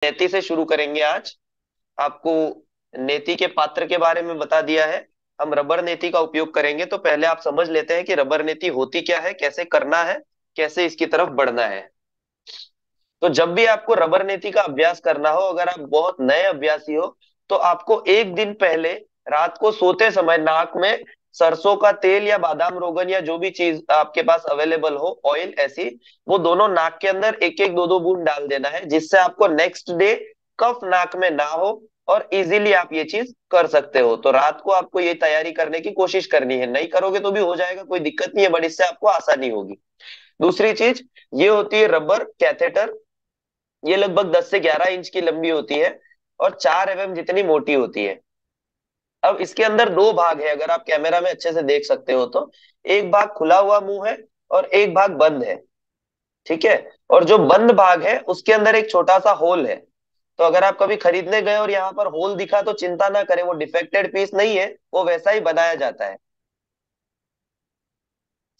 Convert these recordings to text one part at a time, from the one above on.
नेति से शुरू करेंगे आज। आपको नेति के पात्र के बारे में बता दिया है। हम रबर नेति का उपयोग करेंगे, तो पहले आप समझ लेते हैं कि रबर नेति होती क्या है, कैसे करना है, कैसे इसकी तरफ बढ़ना है। तो जब भी आपको रबर नीति का अभ्यास करना हो, अगर आप बहुत नए अभ्यासी हो, तो आपको एक दिन पहले रात को सोते समय नाक में सरसों का तेल या बादाम रोगन या जो भी चीज आपके पास अवेलेबल हो, ऑयल ऐसी, वो दोनों नाक के अंदर एक एक दो दो बूंद डाल देना है, जिससे आपको नेक्स्ट डे कफ नाक में ना हो और इजीली आप ये चीज कर सकते हो। तो रात को आपको ये तैयारी करने की कोशिश करनी है, नहीं करोगे तो भी हो जाएगा, कोई दिक्कत नहीं है, बट इससे आपको आसानी होगी। दूसरी चीज ये होती है रबर कैथेटर। ये लगभग 10 से 11 इंच की लंबी होती है और 4 mm जितनी मोटी होती है। अब इसके अंदर दो भाग है, अगर आप कैमरा में अच्छे से देख सकते हो तो। एक भाग खुला हुआ मुंह है और एक भाग बंद है। ठीक है। और जो बंद भाग है उसके अंदर एक छोटा सा होल है। तो अगर आप कभी खरीदने गए और यहाँ पर होल दिखा तो चिंता ना करें, वो डिफेक्टेड पीस नहीं है, वो वैसा ही बनाया जाता है।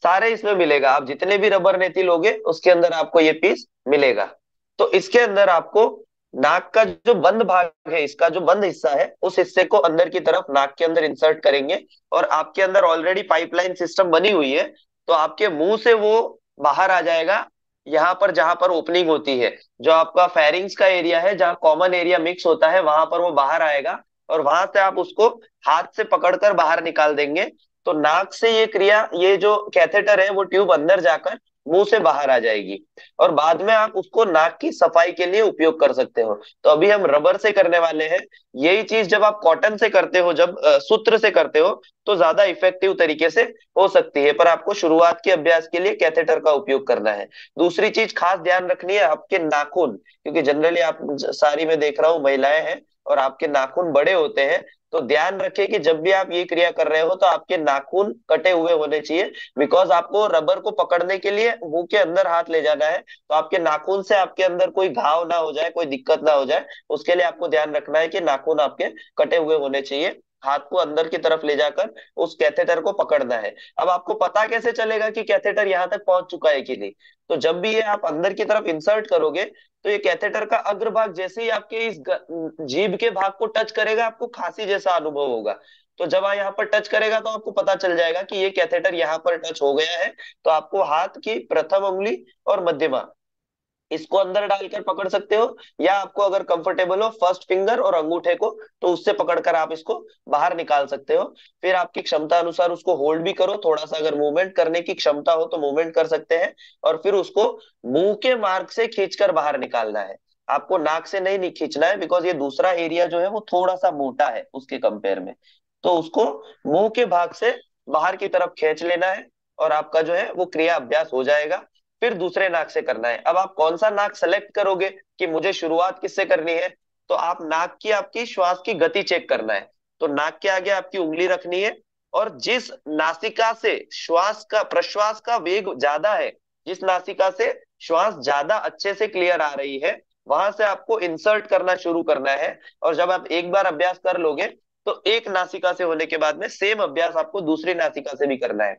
सारे इसमें मिलेगा, आप जितने भी रबर नेती लोगे उसके अंदर आपको ये पीस मिलेगा। तो इसके अंदर आपको नाक का जो बंद भाग है, इसका जो बंद हिस्सा है, उस हिस्से को अंदर की तरफ नाक के अंदर इंसर्ट करेंगे। और आपके अंदर ऑलरेडी पाइपलाइन सिस्टम बनी हुई है, तो आपके मुंह से वो बाहर आ जाएगा। यहाँ पर जहां पर ओपनिंग होती है, जो आपका फेरिंग्स का एरिया है, जहाँ कॉमन एरिया मिक्स होता है, वहां पर वो बाहर आएगा। और वहां से आप उसको हाथ से पकड़कर बाहर निकाल देंगे। तो नाक से ये क्रिया, ये जो कैथेटर है वो ट्यूब अंदर जाकर मुंह से बाहर आ जाएगी। और बाद में आप उसको नाक की सफाई के लिए उपयोग कर सकते हो। तो अभी हम रबर से करने वाले हैं। यही चीज जब आप कॉटन से करते हो, जब सूत्र से करते हो, तो ज्यादा इफेक्टिव तरीके से हो सकती है, पर आपको शुरुआत के अभ्यास के लिए कैथेटर का उपयोग करना है। दूसरी चीज खास ध्यान रखनी है, आपके नाखून, क्योंकि जनरली आप सारी में देख रहा हूँ महिलाएं हैं और आपके नाखून बड़े होते हैं। तो ध्यान रखें कि जब भी आप ये क्रिया कर रहे हो तो आपके नाखून कटे हुए होने चाहिए। बिकॉज आपको रबर को पकड़ने के लिए मुंह के अंदर हाथ ले जाना है, तो आपके नाखून से आपके अंदर कोई घाव ना हो जाए, कोई दिक्कत ना हो जाए, उसके लिए आपको ध्यान रखना है कि नाखून आपके कटे हुए होने चाहिए। हाथ को अंदर की तरफ ले जाकर उस कैथेटर को पकड़ना है। अब आपको पता कैसे चलेगा कि कैथेटर यहाँ तक पहुंच चुका है कि नहीं? तो जब भी ये आप अंदर की तरफ इंसर्ट करोगे, तो ये कैथेटर का अग्रभाग जैसे ही आपके इस जीभ के भाग को टच करेगा, आपको खांसी जैसा अनुभव होगा। तो जब आप यहाँ पर टच करेगा तो आपको पता चल जाएगा कि ये कैथेटर यहाँ पर टच हो गया है। तो आपको हाथ की प्रथम उंगली और मध्यमा, इसको अंदर डालकर पकड़ सकते हो, या आपको अगर कंफर्टेबल हो फर्स्ट फिंगर और अंगूठे को, तो उससे पकड़कर आप इसको बाहर निकाल सकते हो। फिर आपकी क्षमता अनुसार उसको होल्ड भी करो, थोड़ा सा अगर मूवमेंट करने की क्षमता हो तो मूवमेंट कर सकते हैं। और फिर उसको मुंह के मार्ग से खींचकर बाहर निकालना है। आपको नाक से नहीं खींचना है, बिकॉज ये दूसरा एरिया जो है वो थोड़ा सा मोटा है उसके कंपेयर में। तो उसको मुंह के भाग से बाहर की तरफ खींच लेना है, और आपका जो है वो क्रिया अभ्यास हो जाएगा। फिर दूसरे नाक से करना है। अब आप कौन सा नाक सेलेक्ट करोगे कि मुझे शुरुआत किससे करनी है, तो आप नाक की, आपकी श्वास की गति चेक करना है। तो नाक के आगे आपकी उंगली रखनी है, और जिस नासिका से श्वास का, प्रश्वास का वेग ज्यादा है, जिस नासिका से श्वास ज्यादा अच्छे से क्लियर आ रही है, वहां से आपको इंसर्ट करना शुरू करना है। और जब आप एक बार अभ्यास कर लोगे, तो एक नासिका से होने के बाद में सेम अभ्यास आपको दूसरी नासिका से भी करना है।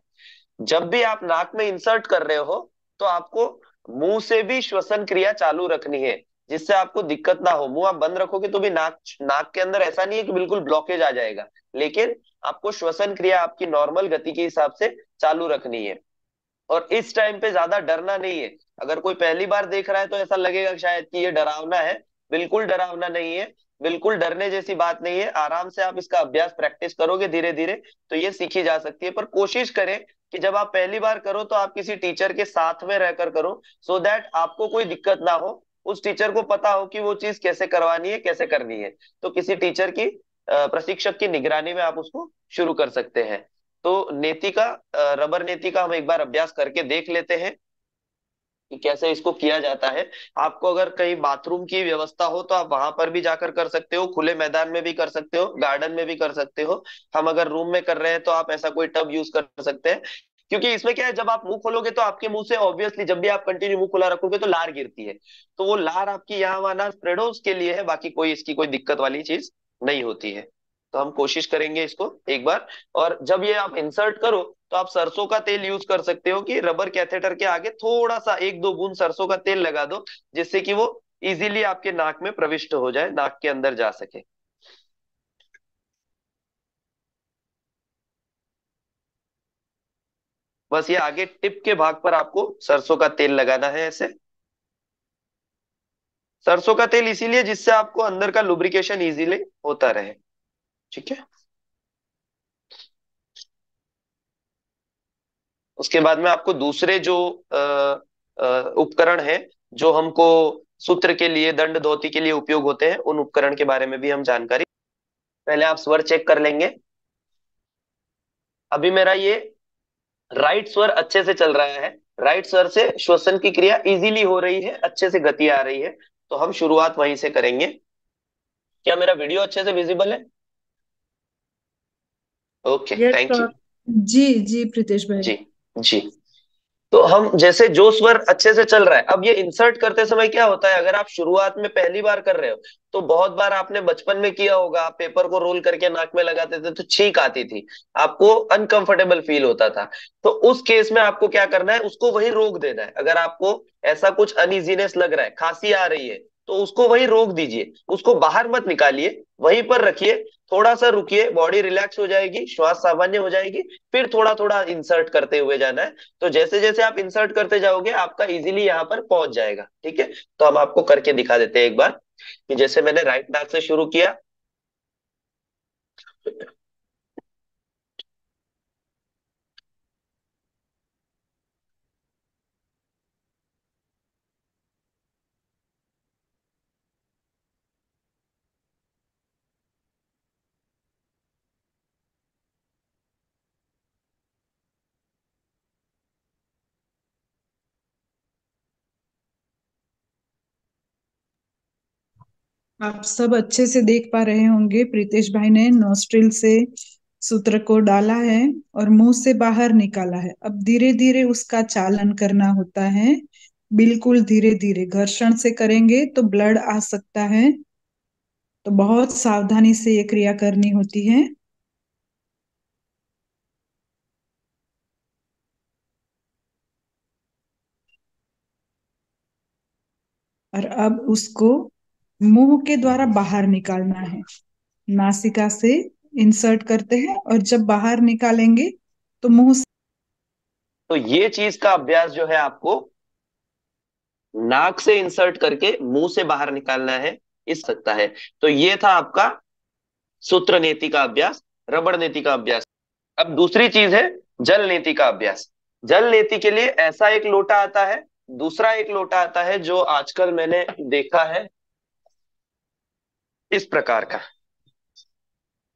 जब भी आप नाक में इंसर्ट कर रहे हो, तो आपको मुंह से भी श्वसन क्रिया चालू रखनी है, जिससे आपको दिक्कत ना हो। मुंह आप बंद रखोगे तो भी नाक नाक के अंदर ऐसा नहीं है कि बिल्कुल ब्लॉकेज आ जाएगा, लेकिन आपको श्वसन क्रिया आपकी नॉर्मल गति के हिसाब से चालू रखनी है। और इस टाइम पे ज्यादा डरना नहीं है। अगर कोई पहली बार देख रहा है तो ऐसा लगेगा शायद कि ये डरावना है। बिल्कुल डरावना नहीं है, बिल्कुल डरने जैसी बात नहीं है। आराम से आप इसका अभ्यास प्रैक्टिस करोगे धीरे धीरे, तो ये सीखी जा सकती है। पर कोशिश करें कि जब आप पहली बार करो तो आप किसी टीचर के साथ में रहकर करो, सो दैट आपको कोई दिक्कत ना हो। उस टीचर को पता हो कि वो चीज कैसे करवानी है, कैसे करनी है। तो किसी टीचर की, प्रशिक्षक की निगरानी में आप उसको शुरू कर सकते हैं। तो नेति का, रबर नेति का हम एक बार अभ्यास करके देख लेते हैं कि कैसे इसको किया जाता है। आपको अगर कहीं बाथरूम की व्यवस्था हो तो आप वहां पर भी जाकर कर सकते हो, खुले मैदान में भी कर सकते हो, गार्डन में भी कर सकते हो। हम अगर रूम में कर रहे हैं तो आप ऐसा कोई टब यूज कर सकते हैं। क्योंकि इसमें क्या है, जब आप मुंह खोलोगे तो आपके मुंह से ऑब्वियसली, जब भी आप कंटिन्यू मुंह खुला रखोगे तो लार गिरती है। तो वो लार आपकी यहाँ वहां ना स्प्रेड हो, उसके लिए है, बाकी कोई इसकी कोई दिक्कत वाली चीज नहीं होती है। तो हम कोशिश करेंगे इसको एक बार। और जब ये आप इंसर्ट करो, तो आप सरसों का तेल यूज कर सकते हो कि रबर कैथेटर के आगे थोड़ा सा एक दो बूंद सरसों का तेल लगा दो, जिससे कि वो इजीली आपके नाक में प्रविष्ट हो जाए, नाक के अंदर जा सके। बस ये आगे टिप के भाग पर आपको सरसों का तेल लगाना है ऐसे। सरसों का तेल इसीलिए जिससे आपको अंदर का लुब्रिकेशन इजीली होता रहे। ठीक है। उसके बाद में आपको दूसरे जो उपकरण है, जो हमको सूत्र के लिए, दंड धोती के लिए उपयोग होते हैं, उन उपकरण के बारे में भी हम जानकारी। पहले आप स्वर चेक कर लेंगे। अभी मेरा ये राइट स्वर अच्छे से चल रहा है, राइट स्वर से श्वसन की क्रिया इजीली हो रही है, अच्छे से गति आ रही है। तो हम शुरुआत वहीं से करेंगे। क्या मेरा वीडियो अच्छे से विजिबल है? Okay, yes thank you. Sir. जी जी प्रीतेश भाई। जी जी। तो हम जैसे जो स्वर अच्छे से चल रहा है, अब ये इंसर्ट करते समय क्या होता है, अगर आप शुरुआत में पहली बार कर रहे हो, तो बहुत बार आपने बचपन में किया होगा, आप पेपर को रोल करके नाक में लगाते थे तो छींक आती थी, आपको अनकंफर्टेबल फील होता था। तो उस केस में आपको क्या करना है, उसको वही रोक देना है। अगर आपको ऐसा कुछ अनइजीनेस लग रहा है, खांसी आ रही है, तो उसको वही रोक दीजिए, उसको बाहर मत निकालिए, वहीं पर रखिए। थोड़ा सा रुकिए, बॉडी रिलैक्स हो जाएगी, श्वास सामान्य हो जाएगी, फिर थोड़ा थोड़ा इंसर्ट करते हुए जाना है। तो जैसे जैसे आप इंसर्ट करते जाओगे, आपका इजीली यहाँ पर पहुंच जाएगा। ठीक है। तो हम आपको करके दिखा देते हैं एक बार, कि जैसे मैंने राइट नाक से शुरू किया। आप सब अच्छे से देख पा रहे होंगे, प्रीतेश भाई ने नोस्ट्रिल से सूत्र को डाला है और मुंह से बाहर निकाला है। अब धीरे धीरे उसका चालन करना होता है, बिल्कुल धीरे धीरे। घर्षण से करेंगे तो ब्लड आ सकता है, तो बहुत सावधानी से ये क्रिया करनी होती है। और अब उसको मुंह के द्वारा बाहर निकालना है। नासिका से इंसर्ट करते हैं और जब बाहर निकालेंगे तो मुंह से। तो ये चीज का अभ्यास जो है आपको नाक से इंसर्ट करके मुंह से बाहर निकालना है, इस सकता है। तो ये था आपका सूत्र नीति का अभ्यास, रबड़ नीति का अभ्यास। अब दूसरी चीज है जल नीति का अभ्यास। जल नीति के लिए ऐसा एक लोटा आता है, दूसरा एक लोटा आता है, जो आजकल मैंने देखा है इस प्रकार का।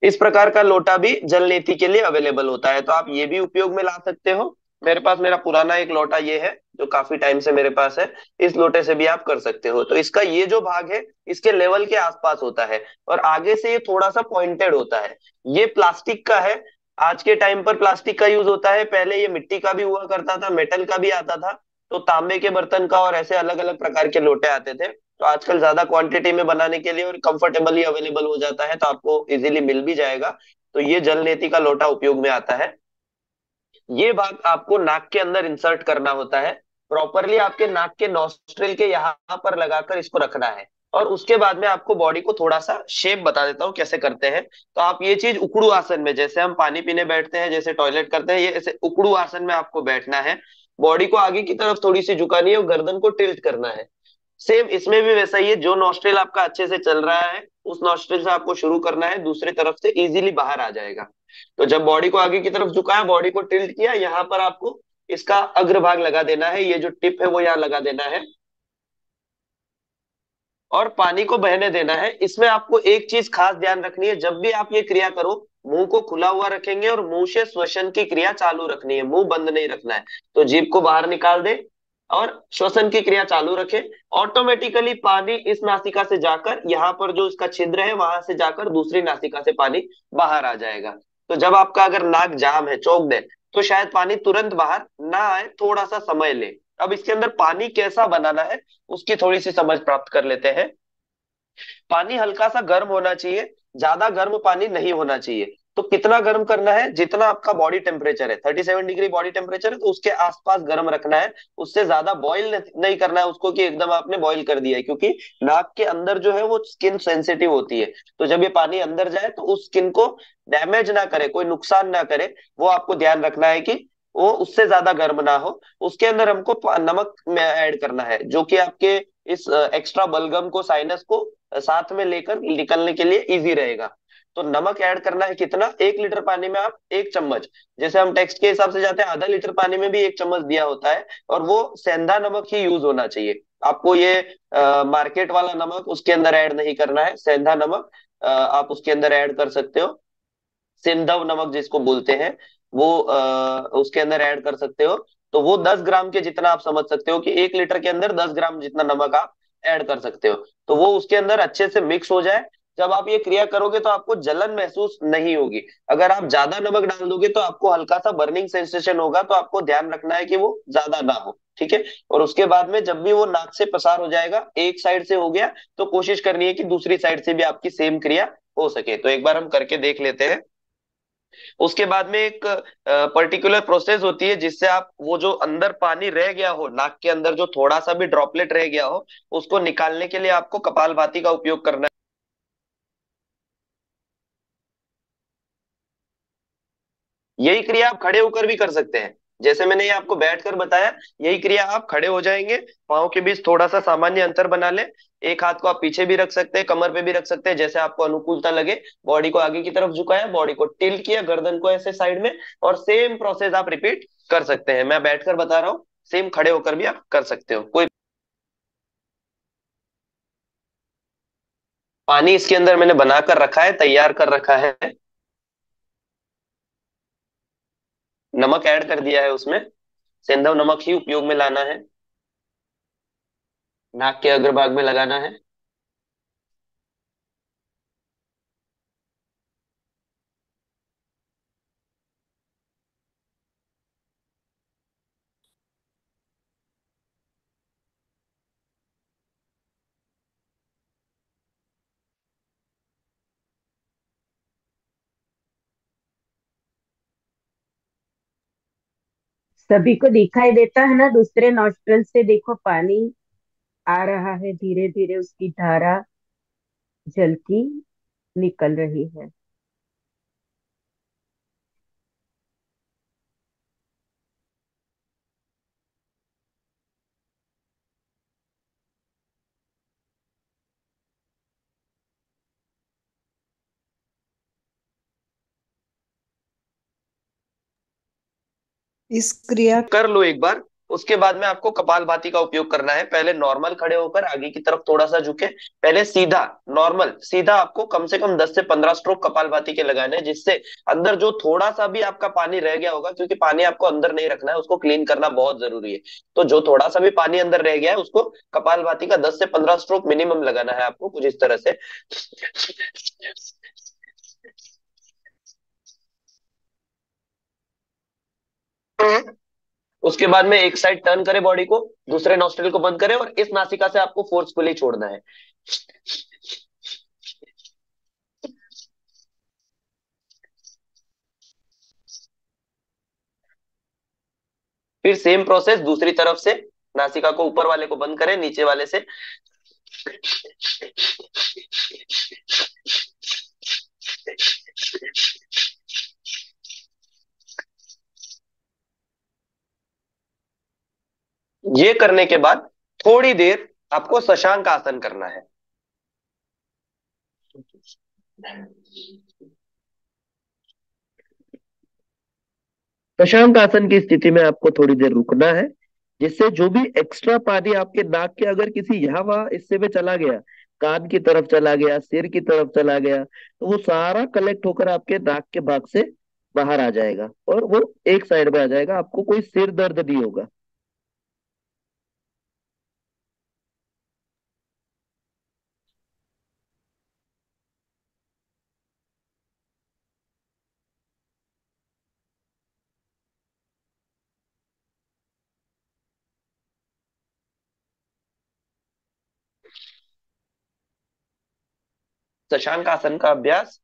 इस प्रकार का लोटा भी जल नीति के लिए अवेलेबल होता है, तो आप ये भी उपयोग में ला सकते हो। मेरे पास मेरा पुराना एक लोटा ये है, जो काफी टाइम से मेरे पास है। इस लोटे से भी आप कर सकते हो। तो इसका ये जो भाग है, इसके लेवल के आसपास होता है, और आगे से ये थोड़ा सा पॉइंटेड होता है। ये प्लास्टिक का है। आज के टाइम पर प्लास्टिक का यूज होता है, पहले ये मिट्टी का भी हुआ करता था, मेटल का भी आता था। तो तांबे के बर्तन का और ऐसे अलग अलग प्रकार के लोटे आते थे। तो आजकल ज्यादा क्वांटिटी में बनाने के लिए और कंफर्टेबली अवेलेबल हो जाता है, तो आपको इजीली मिल भी जाएगा। तो ये जल नेति का लोटा उपयोग में आता है। ये भाग आपको नाक के अंदर इंसर्ट करना होता है, प्रॉपरली आपके नाक के नॉस्ट्रिल के यहाँ पर लगाकर इसको रखना है। और उसके बाद में आपको बॉडी को थोड़ा सा शेप बता देता हूँ कैसे करते हैं। तो आप ये चीज उकड़ू आसन में, जैसे हम पानी पीने बैठते हैं, जैसे टॉयलेट करते हैं, ये ऐसे उकड़ू आसन में आपको बैठना है। बॉडी को आगे की तरफ थोड़ी सी झुकानी है और गर्दन को टिल्ट करना है। सेम इसमें भी वैसा ही है, जो नॉस्ट्रिल आपका अच्छे से चल रहा है, उस नॉस्ट्रिल से आपको शुरू करना है, दूसरी तरफ से इजीली बाहर आ जाएगा। तो जब बॉडी को आगे की तरफ झुकाया, बॉडी को टिल्ट किया, यहाँ पर आपको इसका अग्रभाग लगा देना है, ये जो टिप है वो यहाँ लगा देना है, और पानी को बहने देना है। इसमें आपको एक चीज खास ध्यान रखनी है, जब भी आप ये क्रिया करो, मुंह को खुला हुआ रखेंगे और मुंह से श्वसन की क्रिया चालू रखनी है, मुंह बंद नहीं रखना है। तो जीभ को बाहर निकाल दे और श्वसन की क्रिया चालू रखे। ऑटोमेटिकली पानी इस नासिका से जाकर, यहाँ पर जो इसका छिद्र है वहां से जाकर दूसरी नासिका से पानी बाहर आ जाएगा। तो जब आपका अगर नाक जाम है, चौक है, तो शायद पानी तुरंत बाहर ना आए, थोड़ा सा समय ले। अब इसके अंदर पानी कैसा बनाना है, उसकी थोड़ी सी समझ प्राप्त कर लेते हैं। पानी हल्का सा गर्म होना चाहिए, ज्यादा गर्म पानी नहीं होना चाहिए। तो कितना गर्म करना है, जितना आपका बॉडी टेम्परेचर है, 37 डिग्री बॉडी टेम्परेचर है, तो उसके आसपास गर्म रखना है। उससे ज्यादा बॉईल नहीं करना है उसको कि एकदम आपने बॉईल कर दिया है, क्योंकि नाक के अंदर जो है वो स्किन सेंसिटिव होती है। तो जब ये पानी अंदर जाए तो उस स्किन को डैमेज ना करे, कोई नुकसान ना करे, वो आपको ध्यान रखना है कि वो उससे ज्यादा गर्म ना हो। उसके अंदर हमको नमक में ऐड करना है, जो कि आपके इस एक्स्ट्रा बलगम को, साइनस को साथ में लेकर निकलने के लिए इजी रहेगा। तो नमक ऐड करना है कितना, 1 लीटर पानी में आप 1 चम्मच, जैसे हम टेक्स्ट के हिसाब से जाते हैं आधा लीटर पानी में भी 1 चम्मच दिया होता है, और वो सेंधा नमक ही यूज होना चाहिए। आपको ये मार्केट वाला नमक उसके अंदर ऐड नहीं करना है। सेंधा नमक आप उसके अंदर ऐड कर सकते हो, सिंधव नमक जिसको बोलते हैं, वो उसके अंदर ऐड कर सकते हो। तो वो 10 ग्राम के जितना आप समझ सकते हो कि 1 लीटर के अंदर 10 ग्राम जितना नमक आप ऐड कर सकते हो। तो वो उसके अंदर अच्छे से मिक्स हो जाए। जब आप ये क्रिया करोगे तो आपको जलन महसूस नहीं होगी। अगर आप ज्यादा नमक डाल दोगे तो आपको हल्का सा बर्निंग सेंसेशन होगा, तो आपको ध्यान रखना है कि वो ज्यादा ना हो, ठीक है। और उसके बाद में जब भी वो नाक से पसार हो जाएगा, एक साइड से हो गया, तो कोशिश करनी है कि दूसरी साइड से भी आपकी सेम क्रिया हो सके। तो एक बार हम करके देख लेते हैं। उसके बाद में एक पर्टिकुलर प्रोसेस होती है जिससे आप वो जो अंदर पानी रह गया हो, नाक के अंदर जो थोड़ा सा भी ड्रॉपलेट रह गया हो, उसको निकालने के लिए आपको कपालभाति का उपयोग करना है। यही क्रिया आप खड़े होकर भी कर सकते हैं, जैसे मैंने ये आपको बैठकर बताया। यही क्रिया आप खड़े हो जाएंगे, पाँव के बीच थोड़ा सा सामान्य अंतर बना ले। एक हाथ को आप पीछे भी रख सकते हैं, कमर पे भी रख सकते हैं, जैसे आपको अनुकूलता लगे। बॉडी को आगे की तरफ झुकाया, बॉडी को टिल्ट किया, गर्दन को ऐसे साइड में, और सेम प्रोसेस आप रिपीट कर सकते हैं। मैं बैठकर बता रहा हूँ, सेम खड़े होकर भी आप कर सकते हो। कोई पानी इसके अंदर मैंने बनाकर रखा है, तैयार कर रखा है, नमक ऐड कर दिया है उसमें। सेंधव नमक ही उपयोग में लाना है, नाक के अग्रभाग में लगाना है। सभी को दिखाई देता है ना, दूसरे नॉस्ट्रल से देखो पानी आ रहा है, धीरे धीरे उसकी धारा जल की निकल रही है। इस क्रिया कर लो एक बार। उसके बाद में आपको कपालभाति का उपयोग करना है। पहले नॉर्मल खड़े होकर आगे की तरफ थोड़ा सा झुके, पहले सीधा, नॉर्मल सीधा आपको कम से कम 10 से 15 स्ट्रोक कपालभाति के लगाने हैं, जिससे अंदर जो थोड़ा सा भी आपका पानी रह गया होगा, क्योंकि पानी आपको अंदर नहीं रखना है, उसको क्लीन करना बहुत जरूरी है। तो जो थोड़ा सा भी पानी अंदर रह गया है उसको कपालभाति का 10 से 15 स्ट्रोक मिनिमम लगाना है आपको, कुछ इस तरह से। उसके बाद में एक साइड टर्न करें बॉडी को, दूसरे नॉस्ट्रिल को बंद करें, और इस नासिका से आपको फोर्सफुली छोड़ना है। फिर सेम प्रोसेस दूसरी तरफ से, नासिका को ऊपर वाले को बंद करें, नीचे वाले से। ये करने के बाद थोड़ी देर आपको शशांक आसन करना है। शशांक आसन की स्थिति में आपको थोड़ी देर रुकना है, जिससे जो भी एक्स्ट्रा पानी आपके नाक के अगर किसी यहाँ वहां हिस्से में चला गया, कान की तरफ चला गया, सिर की तरफ चला गया, तो वो सारा कलेक्ट होकर आपके नाक के भाग से बाहर आ जाएगा, और वो एक साइड में आ जाएगा। आपको कोई सिर दर्द नहीं होगा। शशांक आसन का अभ्यास